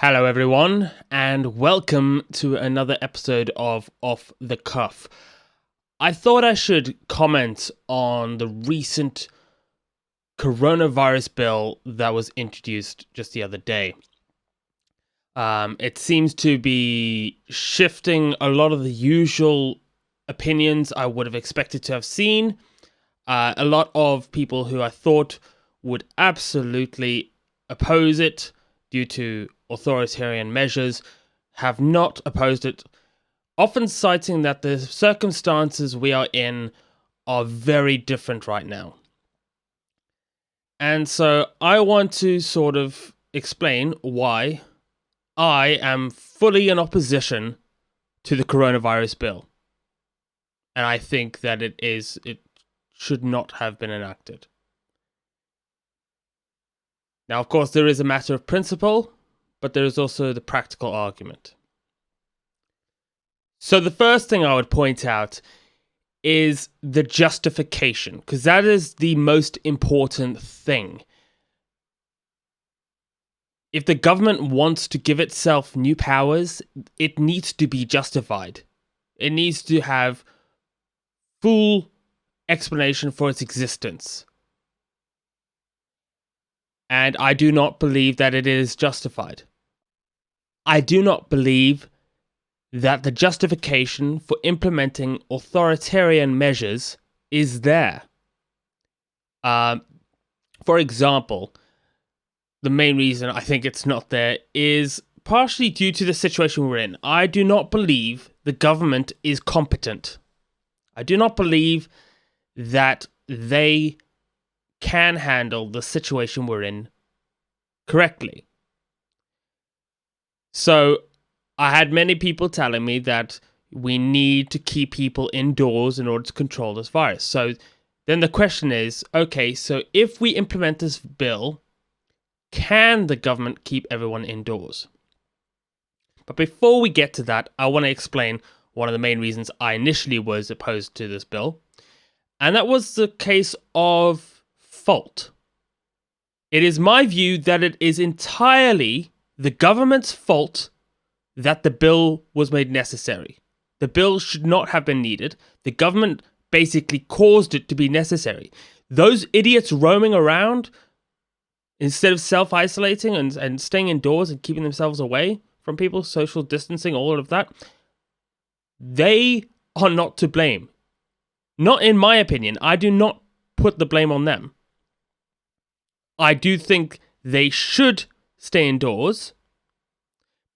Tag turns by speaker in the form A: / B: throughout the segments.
A: Hello, everyone, and welcome to another episode of Off the Cuff. I thought I should comment on the recent coronavirus bill that was introduced just the other day. It seems to be shifting a lot of the usual opinions I would have expected to have seen. A lot of people who I thought would absolutely oppose it due to authoritarian measures have not opposed it, often citing that the circumstances we are in are very different right now. And so I want to sort of explain why I am fully in opposition to the coronavirus bill. And I think that it should not have been enacted. Now, of course, there is a matter of principle, but there is also the practical argument. So the first thing I would point out is the justification, because that is the most important thing. If the government wants to give itself new powers, it needs to be justified. It needs to have full explanation for its existence. And I do not believe that it is justified. I do not believe that the justification for implementing authoritarian measures is there. For example, the main reason I think it's not there is partially due to the situation we're in. I do not believe the government is competent. I do not believe that they can handle the situation we're in correctly. So I had many people telling me that we need to keep people indoors in order to control this virus. So then the question is, okay, so if we implement this bill, can the government keep everyone indoors? But before we get to that, I want to explain one of the main reasons I initially was opposed to this bill. And that was the case of fault. It is my view that it is entirely the government's fault that the bill was made necessary. The bill should not have been needed. The government basically caused it to be necessary. Those idiots roaming around, instead of self-isolating and staying indoors and keeping themselves away from people, social distancing, all of that, they are not to blame. Not in my opinion. I do not put the blame on them. I do think they should stay indoors,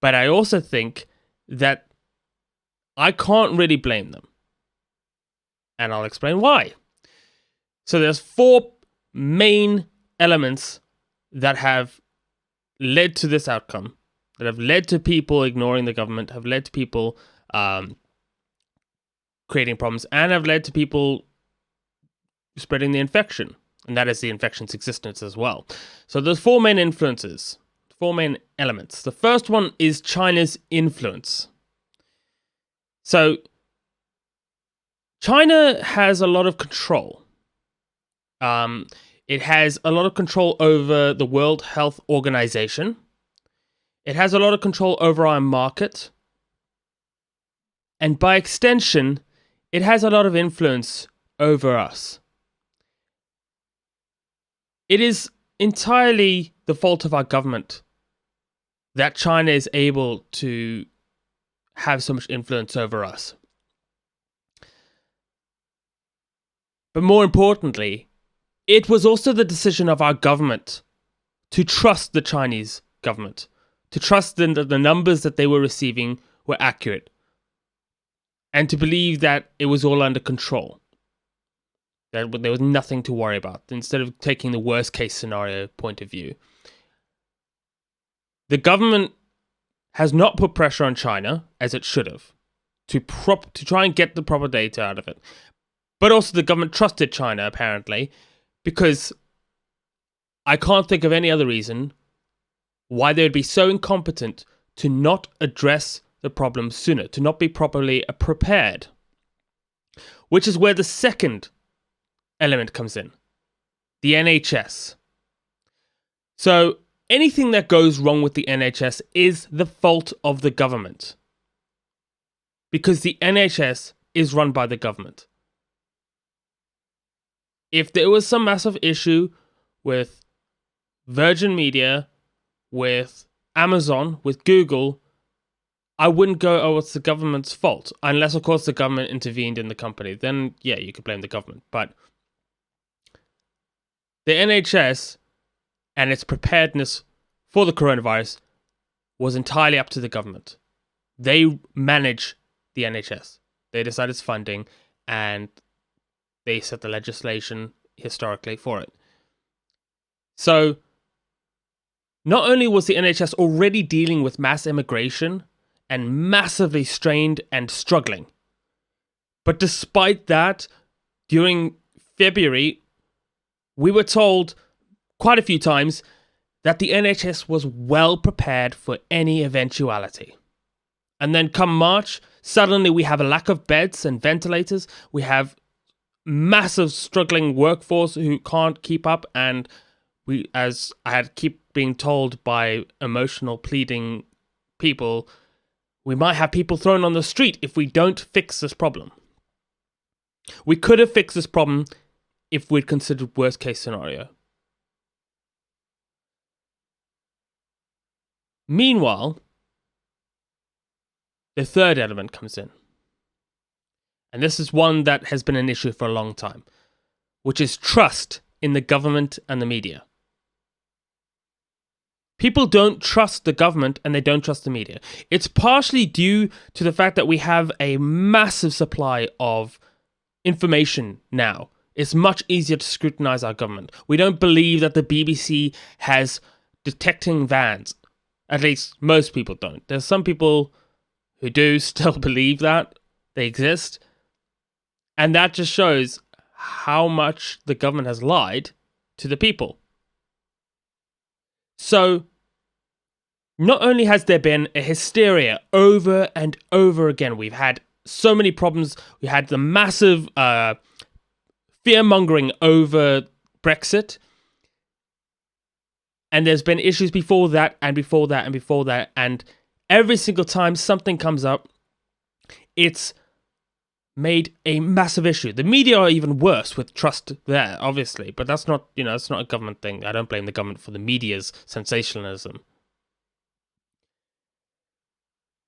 A: but I also think that I can't really blame them. And I'll explain why. So there's four main elements that have led to this outcome, that have led to people ignoring the government, have led to people creating problems, and have led to people spreading the infection. And that is the infection's existence as well. So there's four main influences, four main elements. The first one is China's influence. So China has a lot of control. It has a lot of control over the World Health Organization. It has a lot of control over our market. And by extension, it has a lot of influence over us. It is entirely the fault of our government that China is able to have so much influence over us. But more importantly, it was also the decision of our government to trust the Chinese government, to trust that the numbers that they were receiving were accurate, and to believe that it was all under control. That there was nothing to worry about, instead of taking the worst case scenario point of view. The government has not put pressure on China, as it should have, to try and get the proper data out of it. But also the government trusted China, apparently, because I can't think of any other reason why they would be so incompetent to not address the problem sooner, to not be properly prepared. Which is where the second element comes in, the NHS. So anything that goes wrong with the NHS is the fault of the government. Because the NHS is run by the government. If there was some massive issue with Virgin Media, with Amazon, with Google, I wouldn't go, oh, it's the government's fault. Unless, of course, the government intervened in the company. Then, yeah, you could blame the government. But the NHS and its preparedness for the coronavirus was entirely up to the government. They manage the NHS. They decide its funding, and they set the legislation historically for it. So, not only was the NHS already dealing with mass immigration and massively strained and struggling, but despite that, during February, we were told quite a few times that the NHS was well prepared for any eventuality. And then come March, suddenly we have a lack of beds and ventilators. We have massive struggling workforce who can't keep up, and we, as I had keep being told by emotional pleading people, we might have people thrown on the street if we don't fix this problem. We could have fixed this problem if we'd considered worst case scenario. Meanwhile, the third element comes in. And this is one that has been an issue for a long time, which is trust in the government and the media. People don't trust the government and they don't trust the media. It's partially due to the fact that we have a massive supply of information now. It's much easier to scrutinize our government. We don't believe that the BBC has detecting vans. At least most people don't. There's some people who do still believe that they exist. And that just shows how much the government has lied to the people. So, not only has there been a hysteria over and over again, we've had so many problems. We had the massive fear-mongering over Brexit. And there's been issues before that, and before that, and before that. And every single time something comes up, it's made a massive issue. The media are even worse with trust there, obviously. But that's not, it's not a government thing. I don't blame the government for the media's sensationalism.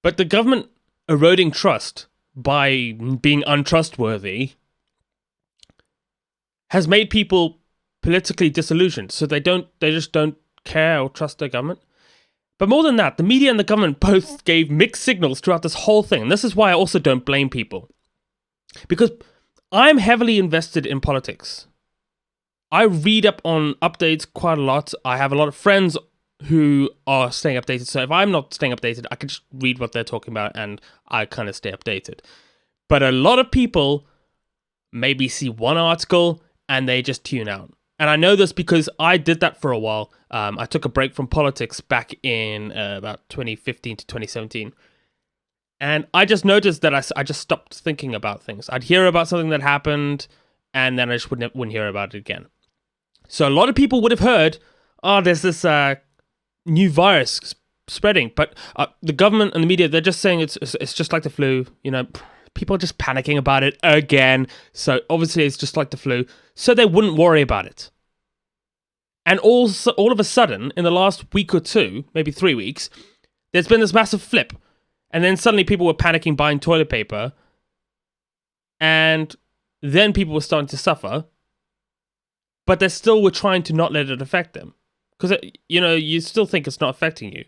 A: But the government eroding trust by being untrustworthy has made people politically disillusioned. So they just don't care or trust their government. But more than that, the media and the government both gave mixed signals throughout this whole thing. And this is why I also don't blame people. Because I'm heavily invested in politics. I read up on updates quite a lot. I have a lot of friends who are staying updated. So if I'm not staying updated, I can just read what they're talking about and I kind of stay updated. But a lot of people maybe see one article and they just tune out. And I know this because I did that for a while. I took a break from politics back in about 2015 to 2017. And I just noticed that I just stopped thinking about things. I'd hear about something that happened, and then I just wouldn't hear about it again. So a lot of people would have heard, there's this new virus spreading. But the government and the media, they're just saying it's just like the flu. People are just panicking about it again. So obviously it's just like the flu. So they wouldn't worry about it. And all of a sudden, in the last week or two, maybe 3 weeks, there's been this massive flip. And then suddenly people were panicking buying toilet paper. And then people were starting to suffer. But they still were trying to not let it affect them. Because, you still think it's not affecting you.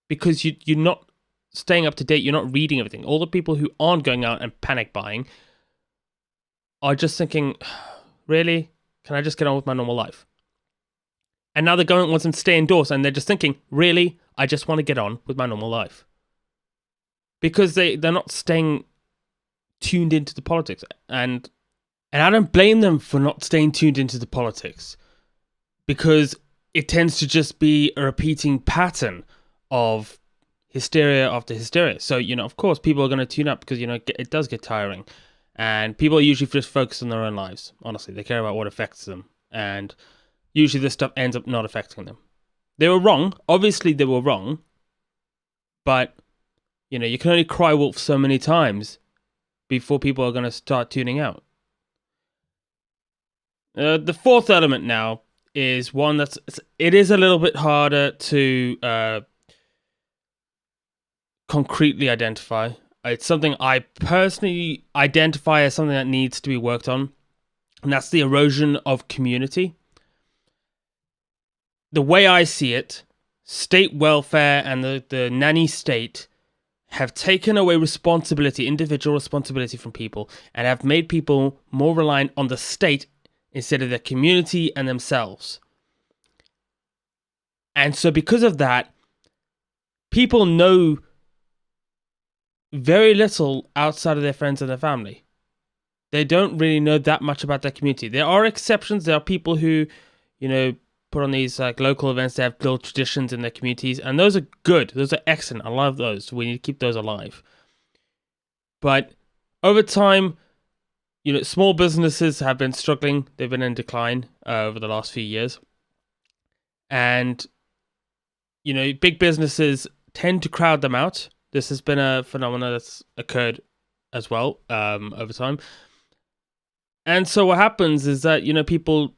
A: Because you're not staying up to date. You're not reading everything. All the people who aren't going out and panic buying are just thinking, really? Can I just get on with my normal life? And now the government wants them to stay indoors. And they're just thinking, really? I just want to get on with my normal life. Because they're not staying tuned into the politics. And I don't blame them for not staying tuned into the politics. Because it tends to just be a repeating pattern of hysteria after hysteria. So, of course, people are going to tune up because, it does get tiring. And people are usually just focused on their own lives. Honestly, they care about what affects them. And usually this stuff ends up not affecting them. They were wrong. Obviously, they were wrong. But, you can only cry wolf so many times before people are going to start tuning out. The fourth element now is one it is a little bit harder to concretely identify. It's something I personally identify as something that needs to be worked on, and that's the erosion of community. The way I see it, state welfare and the nanny state have taken away individual responsibility from people, and have made people more reliant on the state instead of their community and themselves. And so because of that, people know very little outside of their friends and their family. They don't really know that much about their community. There are exceptions. There are people who, put on these local events. They have little traditions in their communities, and those are good. Those are excellent. I love those. We need to keep those alive. But over time, small businesses have been struggling. They've been in decline over the last few years. And, big businesses tend to crowd them out. This has been a phenomenon that's occurred as well over time. And so what happens is that, people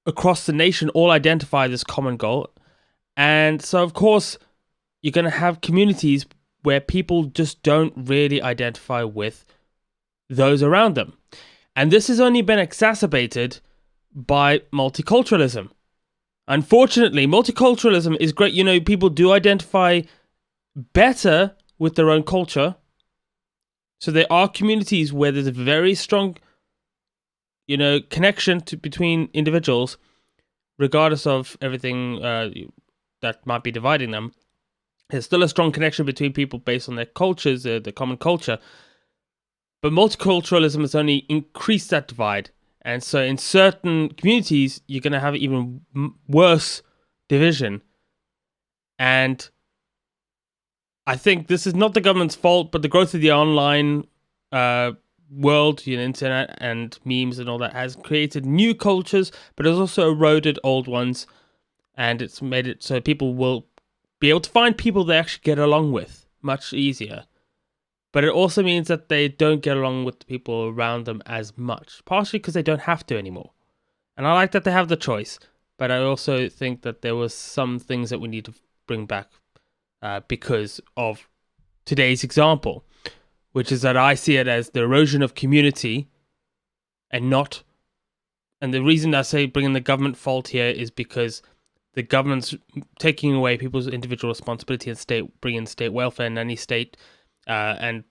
A: across the nation all identify this common goal. And so, of course, you're going to have communities where people just don't really identify with those around them. And this has only been exacerbated by multiculturalism. Unfortunately, multiculturalism is great. People do identify better with their own culture. So there are communities where there's a very strong, connection between individuals, regardless of everything that might be dividing them. There's still a strong connection between people based on their cultures, the common culture. But multiculturalism has only increased that divide. And so in certain communities, you're going to have even worse division. And I think this is not the government's fault, but the growth of the online world, internet and memes and all that has created new cultures, but has also eroded old ones. And it's made it so people will be able to find people they actually get along with much easier. But it also means that they don't get along with the people around them as much, partially because they don't have to anymore. And I like that they have the choice, but I also think that there was some things that we need to bring back because of today's example, which is that I see it as the erosion of community and the reason I say bringing the government fault here is because the government's taking away people's individual responsibility and bringing state welfare and nanny state and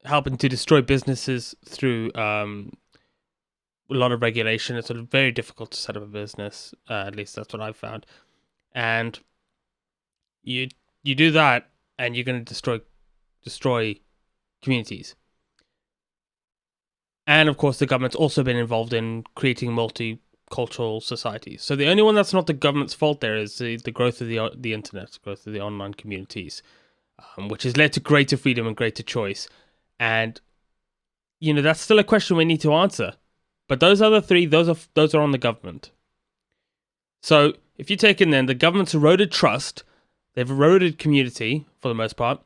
A: helping to destroy businesses through a lot of regulation. It's sort of very difficult to set up a business. At least that's what I've found. And you do that, and you're going to destroy communities. And of course, the government's also been involved in creating multicultural societies. So the only one that's not the government's fault there is the growth of the internet, growth of the online communities, which has led to greater freedom and greater choice. And that's still a question we need to answer. But those other three, those are on the government. So if you take in then the government's eroded trust, they've eroded community for the most part.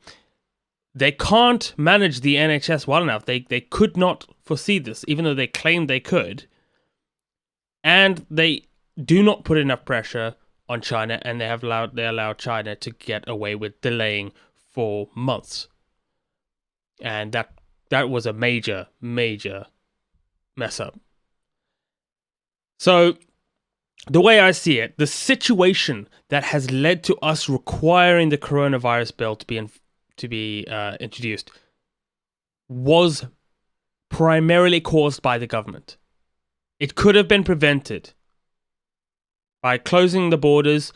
A: They can't manage the NHS well enough. They could not foresee this, even though they claimed they could. And they do not put enough pressure on China, and they allow China to get away with delaying for months. And that was a major, major mess up. So the way I see it, the situation that has led to us requiring the coronavirus bill to be introduced was primarily caused by the government. It could have been prevented by closing the borders,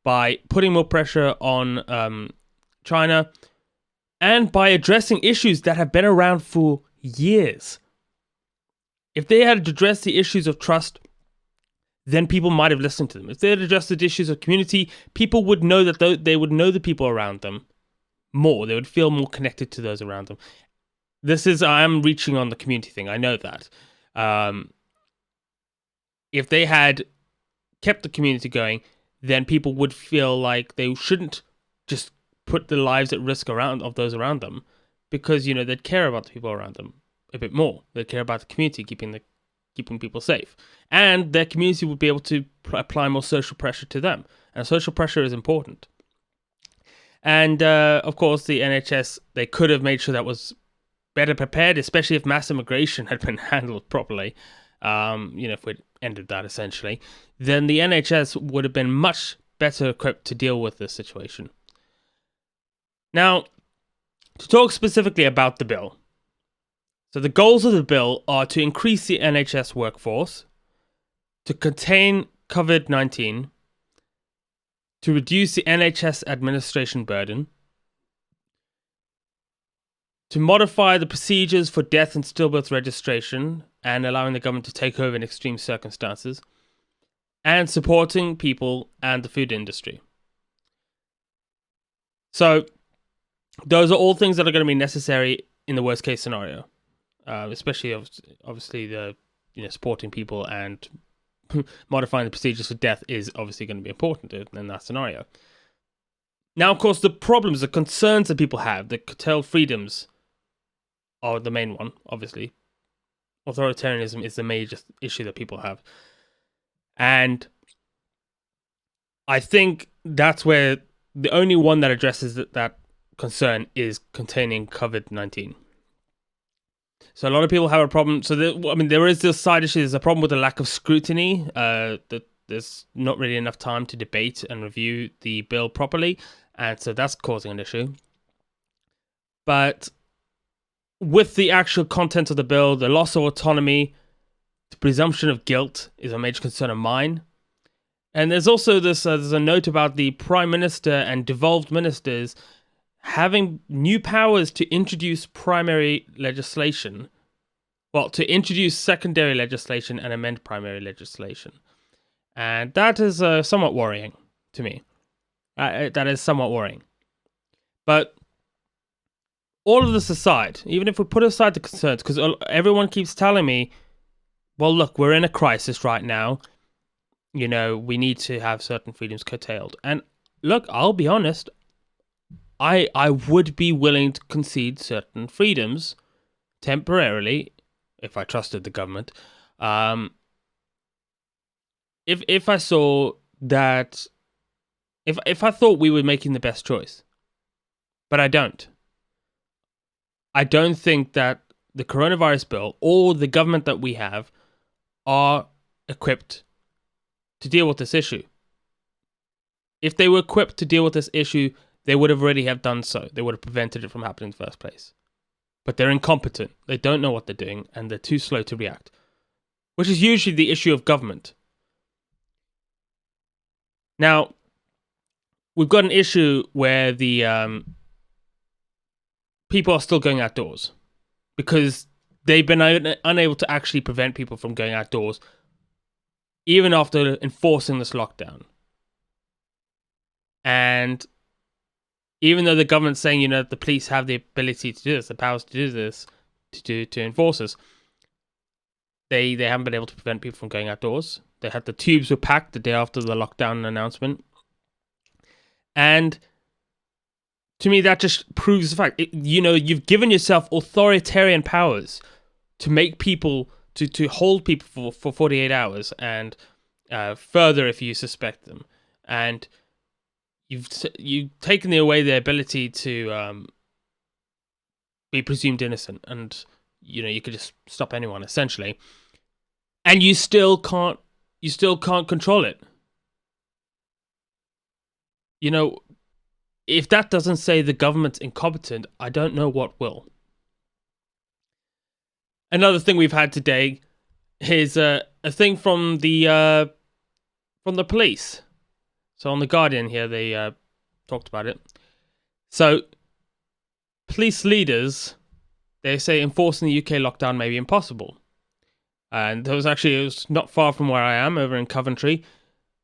A: by putting more pressure on China, and by addressing issues that have been around for years. If they had addressed the issues of trust, then people might have listened to them. If they had addressed the issues of community, people would know that they would know the people around them more. They would feel more connected to those around them. I am reaching on the community thing. I know that. If they had kept the community going, then people would feel like they shouldn't just put the lives at risk of those around them, because they'd care about the people around them a bit more. They'd care about the community, keeping people safe, and their community would be able to apply more social pressure to them. And social pressure is important. And of course, the NHS, they could have made sure that was better prepared, especially if mass immigration had been handled properly. If we'd ended that essentially, then the NHS would have been much better equipped to deal with this situation. Now, to talk specifically about the bill. So the goals of the bill are to increase the NHS workforce, to contain COVID-19, to reduce the NHS administration burden, to modify the procedures for death and stillbirth registration and allowing the government to take over in extreme circumstances, and supporting people and the food industry. So those are all things that are going to be necessary in the worst case scenario, especially obviously the supporting people and modifying the procedures for death is obviously going to be important in that scenario. Now, of course, the problems, the concerns that people have, the curtailed freedoms are the main one, obviously. Authoritarianism is the major issue that people have. And I think that's where the only one that addresses that concern is containing COVID-19. So a lot of people have a problem. So there is this side issue. There's a problem with the lack of scrutiny. That there's not really enough time to debate and review the bill properly, and so that's causing an issue. But with the actual content of the bill, the loss of autonomy, the presumption of guilt is a major concern of mine. And there's also this. There's a note about the Prime Minister and devolved ministers having new powers to introduce primary legislation. Well, to introduce secondary legislation and amend primary legislation. And that is somewhat worrying to me. That is somewhat worrying. But all of this aside, even if we put aside the concerns, because everyone keeps telling me, well, look, we're in a crisis right now. We need to have certain freedoms curtailed. And look, I'll be honest, I would be willing to concede certain freedoms temporarily if I trusted the government. If I saw that, if I thought we were making the best choice, but I don't. I don't think that the coronavirus bill or the government that we have are equipped to deal with this issue. If they were equipped to deal with this issue, they would have already have done so. They would have prevented it from happening in the first place. But they're incompetent. They don't know what they're doing, and they're too slow to react, which is usually the issue of government. Now, we've got an issue where the people are still going outdoors because they've been unable to actually prevent people from going outdoors, even after enforcing this lockdown. And even though the government's saying, the police have the ability to do this, the powers to do this, to enforce this, they haven't been able to prevent people from going outdoors. They had the tubes were packed the day after the lockdown announcement. And to me, that just proves the fact. You've given yourself authoritarian powers to make people, to hold people for 48 hours and further if you suspect them. And you've taken away their ability to be presumed innocent, and you could just stop anyone essentially, and you still can't control it. If that doesn't say the government's incompetent, I don't know what will. Another thing we've had today is a thing from the police. So on The Guardian here, they talked about it. So, police leaders, they say enforcing the UK lockdown may be impossible. And it was not far from where I am, over in Coventry.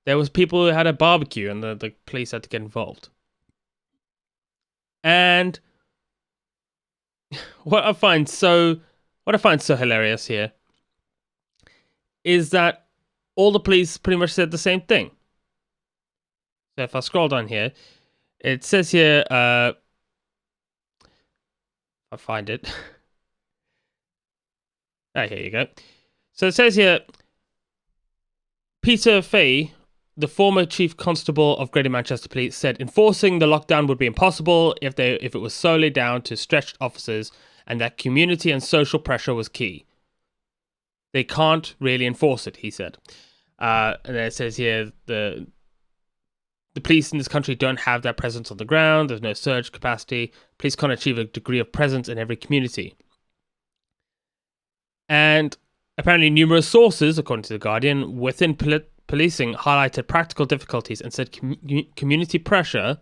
A: There was people who had a barbecue, and the police had to get involved. And what I find so hilarious here is that all the police pretty much said the same thing. So if I scroll down here, it says here, I find it. Ah, here you go. So it says here, Peter Fay, the former chief constable of Greater Manchester Police, said enforcing the lockdown would be impossible if it was solely down to stretched officers, and that community and social pressure was key. They can't really enforce it, he said. And then it says here, the police in this country don't have that presence on the ground. There's no surge capacity. Police can't achieve a degree of presence in every community. And apparently numerous sources, according to The Guardian, within policing highlighted practical difficulties and said community pressure,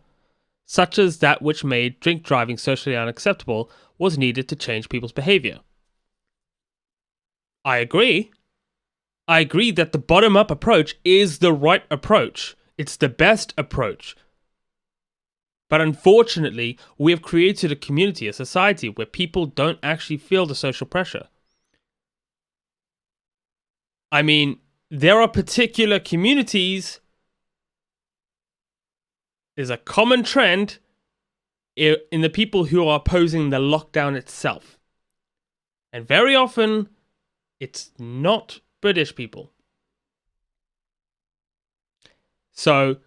A: such as that which made drink driving socially unacceptable, was needed to change people's behaviour. I agree. I agree that the bottom-up approach is the right approach. It's the best approach. But unfortunately, we have created a community, a society, where people don't actually feel the social pressure. I mean, there are particular communities. There's a common trend in the people who are opposing the lockdown itself. And very often, it's not British people. So,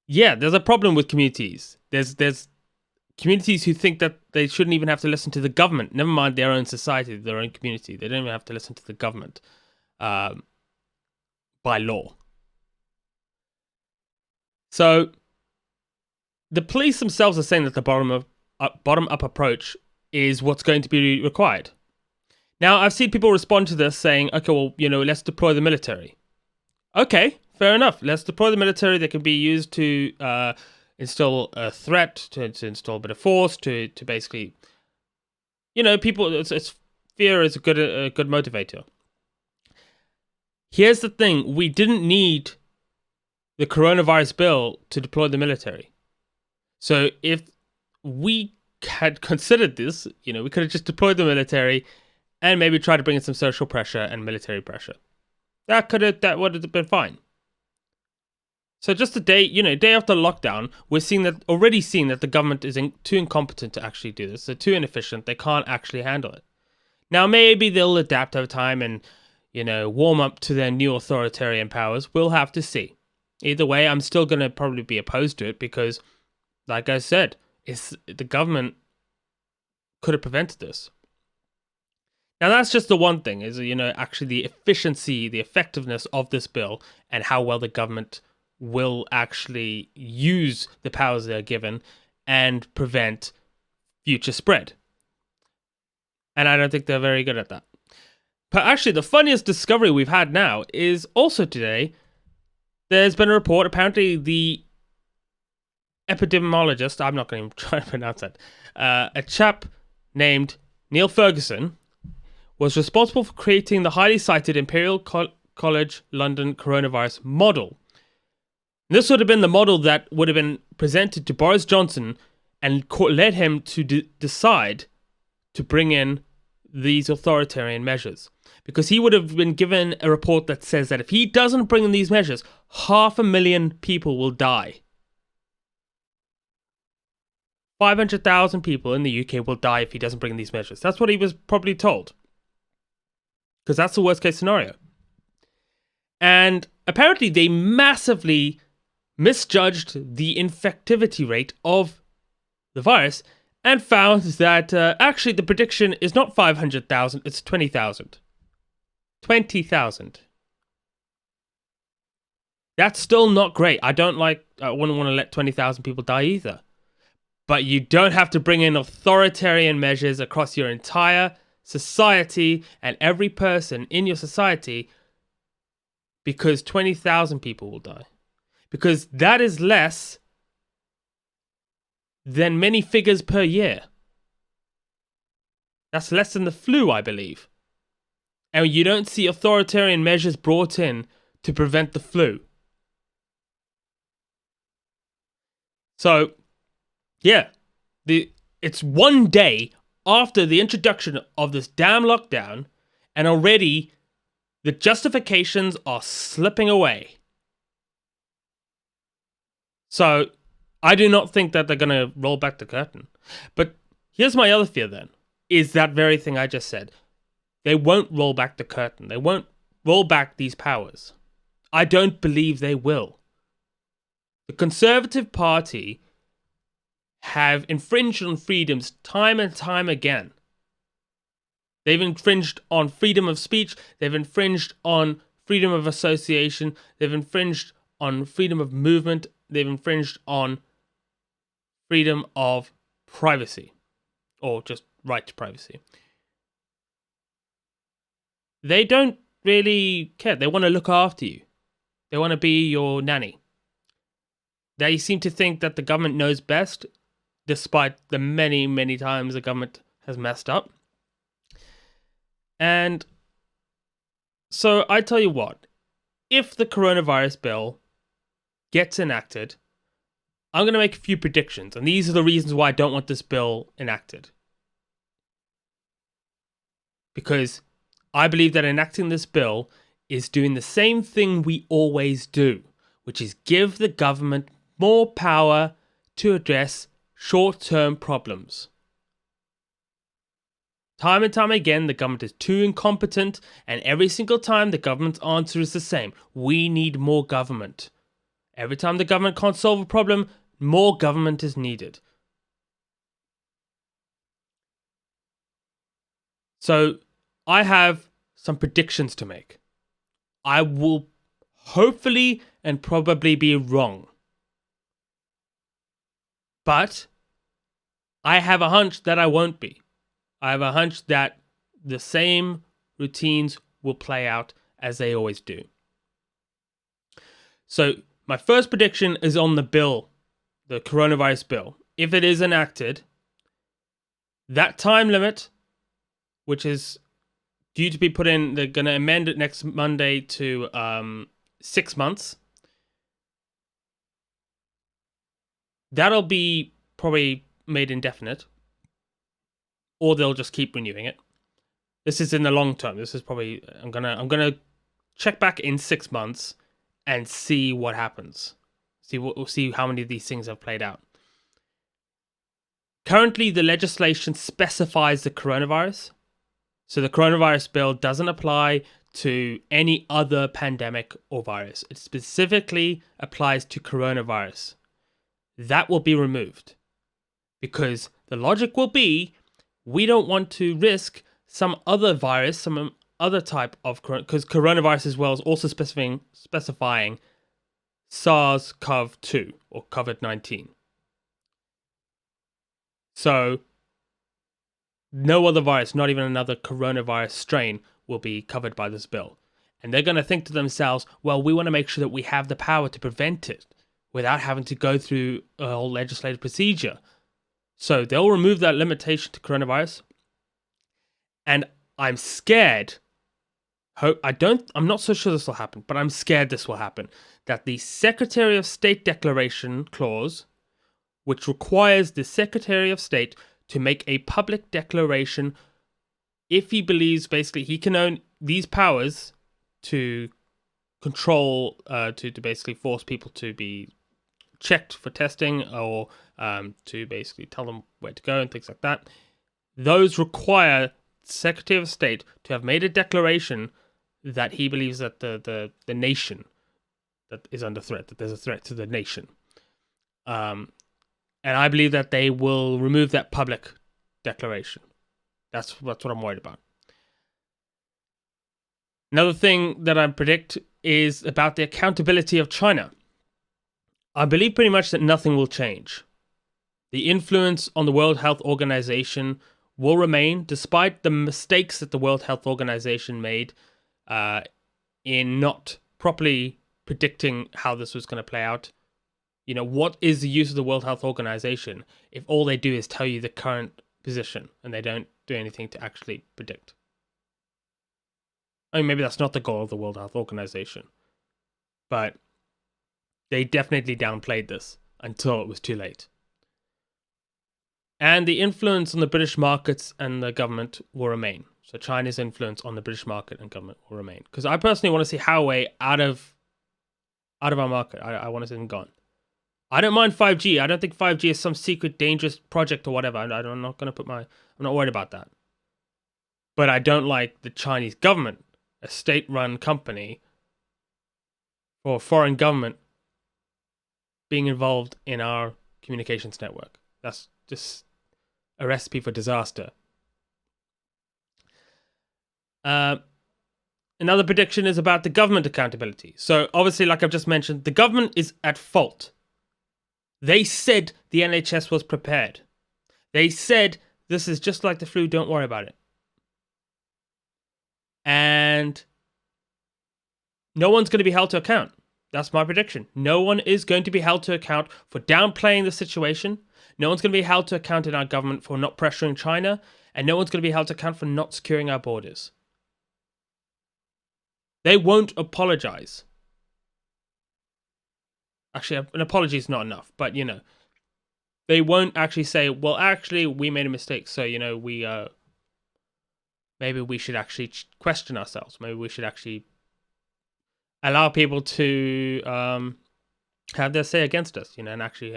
A: yeah, there's a problem with communities. There's communities who think that they shouldn't even have to listen to the government. Never mind their own society, their own community. They don't even have to listen to the government by law. So, the police themselves are saying that the bottom-up approach is what's going to be required. Now, I've seen people respond to this saying, okay, well, let's deploy the military. Okay, fair enough. Let's deploy the military. That can be used to instill a threat, to install a bit of force, to basically, people. It's fear is a good motivator. Here's the thing: we didn't need the coronavirus bill to deploy the military. So if we had considered this, we could have just deployed the military and maybe try to bring in some social pressure and military pressure. That would have been fine. So just a day after lockdown, we're already seeing that the government is too incompetent to actually do this. They're too inefficient. They can't actually handle it. Now maybe they'll adapt over time and, warm up to their new authoritarian powers. We'll have to see. Either way, I'm still going to probably be opposed to it because, like I said, the government could have prevented this. Now, that's just the one thing, is, actually the efficiency, the effectiveness of this bill and how well the government will actually use the powers they're given and prevent future spread. And I don't think they're very good at that. But actually, the funniest discovery we've had now is also today. There's been a report, apparently the epidemiologist, I'm not going to try to pronounce that, a chap named Neil Ferguson, was responsible for creating the highly cited Imperial College London coronavirus model. This would have been the model that would have been presented to Boris Johnson and led him to decide to bring in these authoritarian measures. Because he would have been given a report that says that if he doesn't bring in these measures, 500,000 people will die. 500,000 people in the UK will die if he doesn't bring in these measures. That's what he was probably told. Because that's the worst case scenario. And apparently they massively misjudged the infectivity rate of the virus and found that actually the prediction is not 500,000, it's 20,000. 20,000. That's still not great. I wouldn't want to let 20,000 people die either. But you don't have to bring in authoritarian measures across your entire society and every person in your society because 20,000 people will die. Because that is less than many figures per year. That's less than the flu, I believe. And you don't see authoritarian measures brought in to prevent the flu. So, yeah, it's one day after the introduction of this damn lockdown, and already the justifications are slipping away. So I do not think that they're going to roll back the curtain. But here's my other fear then, is that very thing I just said. They won't roll back the curtain. They won't roll back these powers. I don't believe they will. The Conservative Party have infringed on freedoms time and time again. They've infringed on freedom of speech. They've infringed on freedom of association. They've infringed on freedom of movement. They've infringed on freedom of privacy, or just right to privacy. They don't really care. They want to look after you. They want to be your nanny. They seem to think that the government knows best, despite the many, many times the government has messed up. And so I tell you what, if the coronavirus bill gets enacted, I'm going to make a few predictions. And these are the reasons why I don't want this bill enacted. Because I believe that enacting this bill is doing the same thing we always do, which is give the government more power to address short-term problems. Time and time again, the government is too incompetent, and every single time the government's answer is the same. We need more government. Every time the government can't solve a problem, more government is needed. So, I have some predictions to make. I will hopefully and probably be wrong. But I have a hunch that I won't be. I have a hunch that the same routines will play out as they always do. So my first prediction is on the bill, the coronavirus bill. If it is enacted, that time limit, which is due to be put in, they're going to amend it next Monday to 6 months. That'll be probably made indefinite. Or they'll just keep renewing it. This is in the long term. This is probably I'm gonna check back in 6 months and see what happens. See how many of these things have played out. Currently, the legislation specifies the coronavirus, so the coronavirus bill doesn't apply to any other pandemic or virus. It specifically applies to coronavirus. That will be removed because the logic will be, we don't want to risk some other virus, some other type of because coronavirus as well is also specifying SARS-CoV-2 or COVID-19. So no other virus, not even another coronavirus strain, will be covered by this bill. And they're going to think to themselves, well, we want to make sure that we have the power to prevent it without having to go through a whole legislative procedure. So they'll remove that limitation to coronavirus. And I'm scared. I'm not so sure this will happen, but I'm scared this will happen. That the Secretary of State Declaration clause, which requires the Secretary of State to make a public declaration if he believes basically he can own these powers to control, to basically force people to be checked for testing or to basically tell them where to go and things like that. Those require Secretary of State to have made a declaration that he believes that the nation that is under threat, that there's a threat to the nation. And I believe that they will remove that public declaration. That's what I'm worried about. Another thing that I predict is about the accountability of China. I believe pretty much that nothing will change. The influence on the World Health Organization will remain, despite the mistakes that the World Health Organization made in not properly predicting how this was going to play out. You know, what is the use of the World Health Organization if all they do is tell you the current position and they don't do anything to actually predict? I mean, maybe that's not the goal of the World Health Organization, but they definitely downplayed this until it was too late. And the influence on the British markets and the government will remain. So China's influence on the British market and government will remain. Because I personally want to see Huawei out of our market. I want to see them gone. I don't mind 5G. I don't think 5G is some secret dangerous project or whatever. I'm not going to put my... I'm not worried about that. But I don't like the Chinese government, a state-run company, or a foreign government being involved in our communications network. That's just a recipe for disaster. Another prediction is about the government accountability. So obviously, like I've just mentioned, the government is at fault. They said the NHS was prepared. They said this is just like the flu, don't worry about it. And no one's going to be held to account. That's my prediction. No one is going to be held to account for downplaying the situation. No one's going to be held to account in our government for not pressuring China. And no one's going to be held to account for not securing our borders. They won't apologize. Actually, an apology is not enough, but they won't actually say, well, actually, we made a mistake. So, maybe we should actually question ourselves. Maybe we should actually allow people to have their say against us, and actually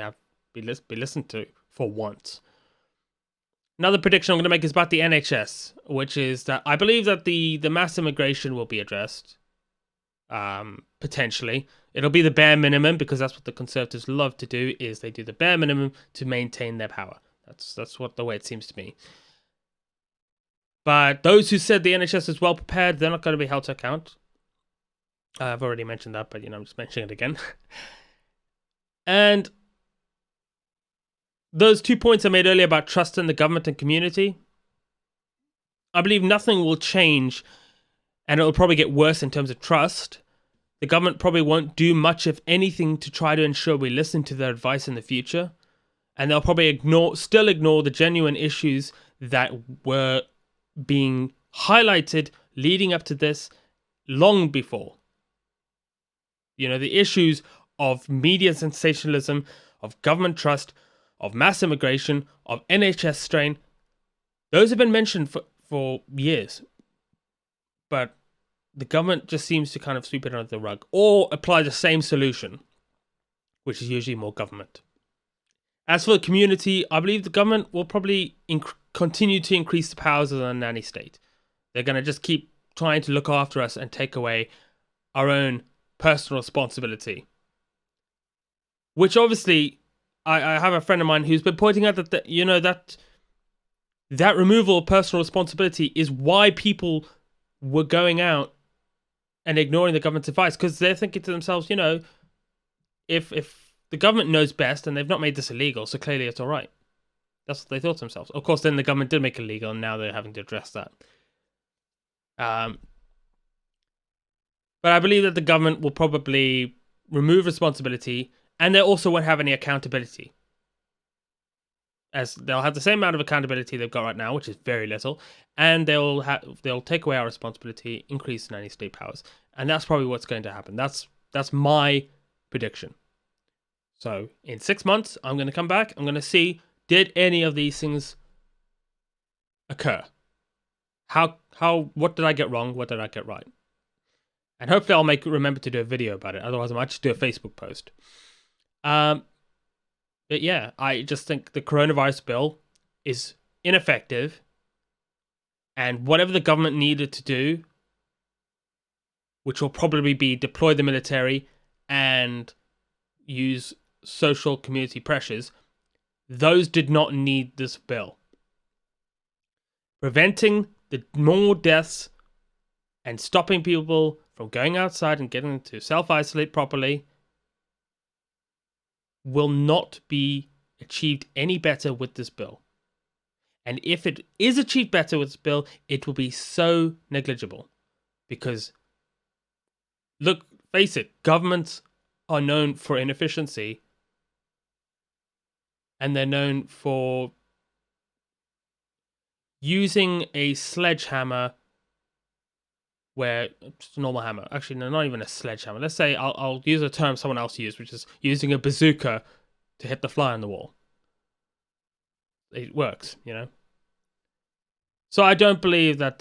A: be listened to for once. Another prediction I'm going to make is about the NHS, which is that I believe that the mass immigration will be addressed. Potentially. It'll be the bare minimum, because that's what the Conservatives love to do, is they do the bare minimum to maintain their power. That's what the way it seems to me. But those who said the NHS is well prepared, they're not going to be held to account. I've already mentioned that, but I'm just mentioning it again. And those 2 points I made earlier about trust in the government and community, I believe nothing will change, and it'll probably get worse in terms of trust. The government probably won't do much, if anything, to try to ensure we listen to their advice in the future. And they'll probably still ignore the genuine issues that were being highlighted leading up to this long before. The issues of media sensationalism, of government trust, of mass immigration, of NHS strain, those have been mentioned for years. But the government just seems to kind of sweep it under the rug, or apply the same solution, which is usually more government. As for the community, I believe the government will probably continue to increase the powers of the nanny state. They're going to just keep trying to look after us and take away our own personal responsibility. Which obviously, I have a friend of mine who's been pointing out that that removal of personal responsibility is why people were going out and ignoring the government's advice, because they're thinking to themselves, if the government knows best and they've not made this illegal, so clearly it's all right. That's what they thought to themselves. Of course, then the government did make it illegal, and now they're having to address that. But I believe that the government will probably remove responsibility, and they also won't have any accountability. As they'll have the same amount of accountability they've got right now, which is very little, and they'll take away our responsibility, increase nanny state powers, and that's probably what's going to happen. That's my prediction. So in 6 months, I'm going to come back. I'm going to see, did any of these things occur? What did I get wrong? What did I get right? And hopefully I'll remember to do a video about it. Otherwise, I might just do a Facebook post. But yeah, I just think the coronavirus bill is ineffective, and whatever the government needed to do, which will probably be deploy the military and use social community pressures, those did not need this bill. Preventing the more deaths and stopping people from going outside and getting to self-isolate properly will not be achieved any better with this bill. And if it is achieved better with this bill, it will be so negligible. Because, look, face it, governments are known for inefficiency, and they're known for using a sledgehammer where it's a normal hammer. Actually, no, not even a sledgehammer. Let's say I'll use a term someone else used, which is using a bazooka to hit the fly on the wall. It works, So I don't believe that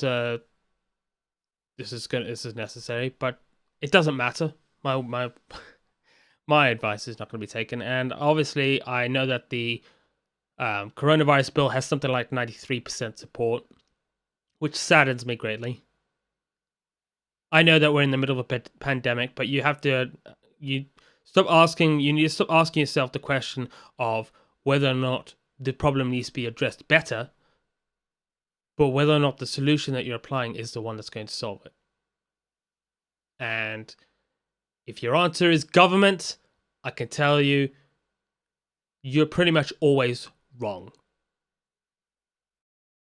A: this is necessary, but it doesn't matter. My my advice is not going to be taken. And obviously, I know that the coronavirus bill has something like 93% support, which saddens me greatly. I know that we're in the middle of a pandemic, but you have to you you need to stop asking yourself the question of whether or not the problem needs to be addressed better, but whether or not the solution that you're applying is the one that's going to solve it. And if your answer is government, I can tell you, you're pretty much always wrong.